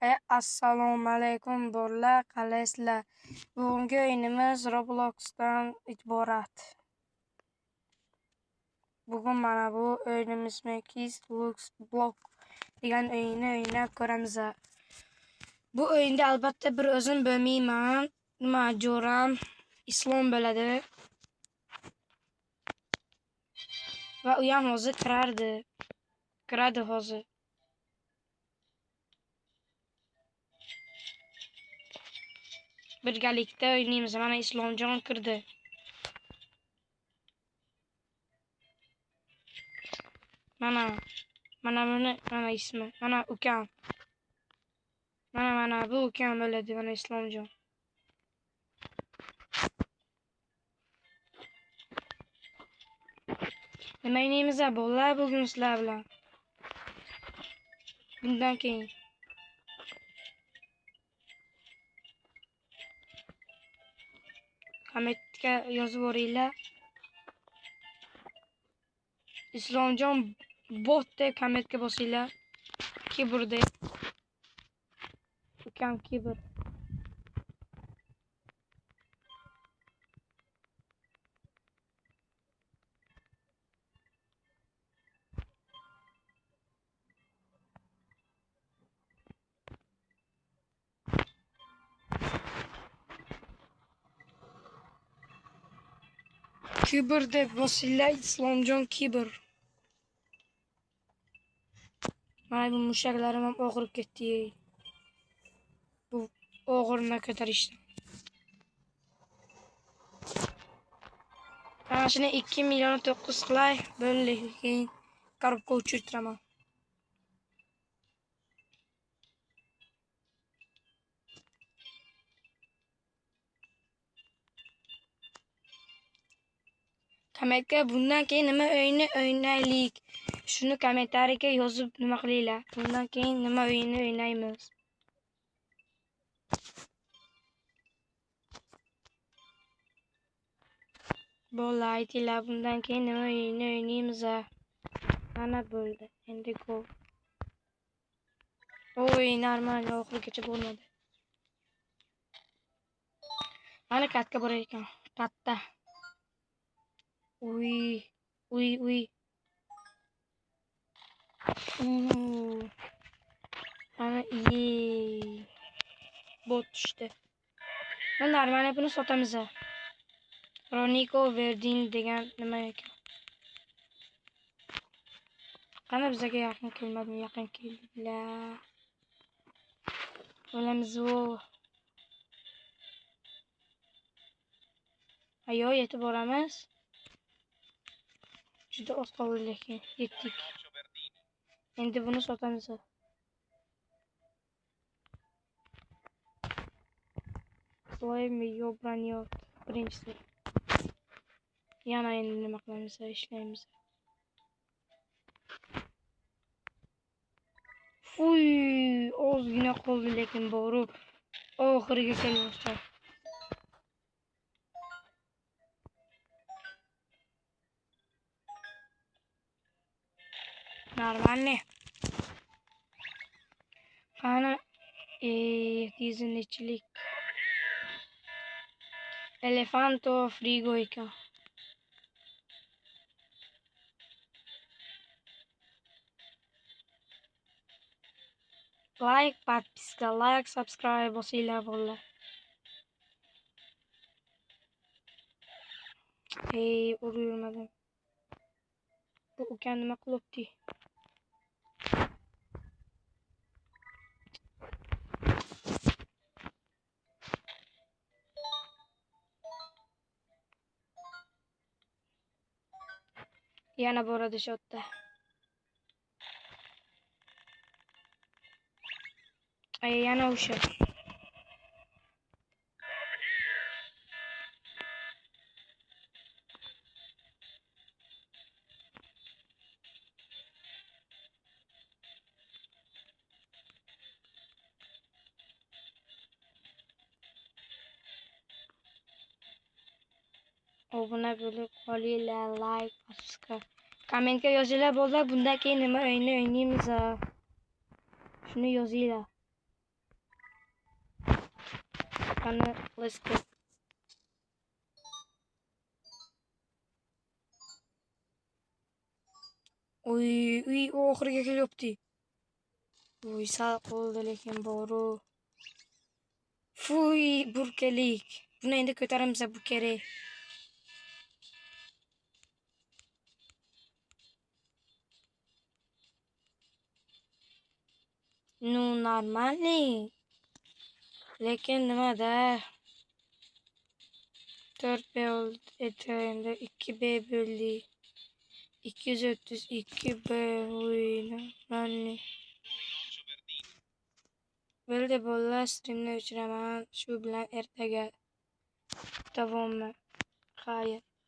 Assalomu alaykum bolalar, qalaysizlar? Bugungi o'yinimiz Robloxdan iborat. Bugun mana bu o'yinimizmi Kids Lux Block degan o'yinni o'ynab ko'ramiz. Bu o'yinda albatta bir o'zim bo'lmayman. Nima jo'ram Islom bo'ladi. Va u ham hozir kiradi hozir. Birgalikda o'ynaymiz. Mana Islomjon kirdi. Mana ismi. Mana ukam. Mana bu ukam bo'ladi, mana Islomjon. Nima o'ynaymiz bolalar bugun sizlar bilan? Bundan keyin kommentga yozib o'ringlar. Islomjon bot deb kommentga bosinglar. Kibr deb. Ukam kibr. Kibr deb bosinglar. Islomjon kibr. Mana bu mushaklarim ham og'rib ketdi. Bu og'irni ko'tarishdi. Mana shuni 2.900.000 qilay, bo'ldi. Keyin korobka uchirtiraman. Kommentga bundan keyin nima o'yinni o'ynaylik? Shuni kommentariyaga yozib nima qilinglar. Bundan keyin nima o'yinni o'ynaymiz? Bolalar aytinglar, bundan keyin nima o'yinni o'ynaymiz? Mana bo'ldi. Endi go. Oy, normal oxirigacha bo'lmadi. Mana katta bor ekan. Katta. Uy. Ana bot tushdi. Mana normal buni sotamiz. Roniko Verdin degan nima ekan? Qani bizga yaqin kelmadimi? Yaqin keldilar. O'lamiz o. Ayo, yetib boramiz. Juda oz qoldi lekin yetdik. Endi buni sotamiz. Sloymi yobraniyot birinchisi. Yana endi nima qilamiz? Ishlaymiz. Ozgina qoldi lekin boru oxiriga kelmoqda. Нормальный. Qani tizinchilik. Elefanto frigo ekan. Like, подписка, like, subscribe bosinglar bolalar. Uruyurmadim. Bu ukam nima qilibdi? Yana boradi shotda. Yana o'sha. Obuna bo'lib qolinglar, like, subscribe. Kommentga yozinglar bolalar, bundan keyin nima o'yinni o'ynaymiz? Shuni yozinglar. Ana, let's go. Uy, uy, oxiriga kelyapti. Uy, sal qoldi lekin boru. Fuy, burkalik. Buni endi ko'taramiz, bu kerak. Ну, нормальный. Lekin nimada? 4B oldu. Endi 2B bo'ldi. 232B o'ynamanni. Bo'ldi bolalar, streamni o'chiraman. Shu bilan ertaga davommi? Xayr.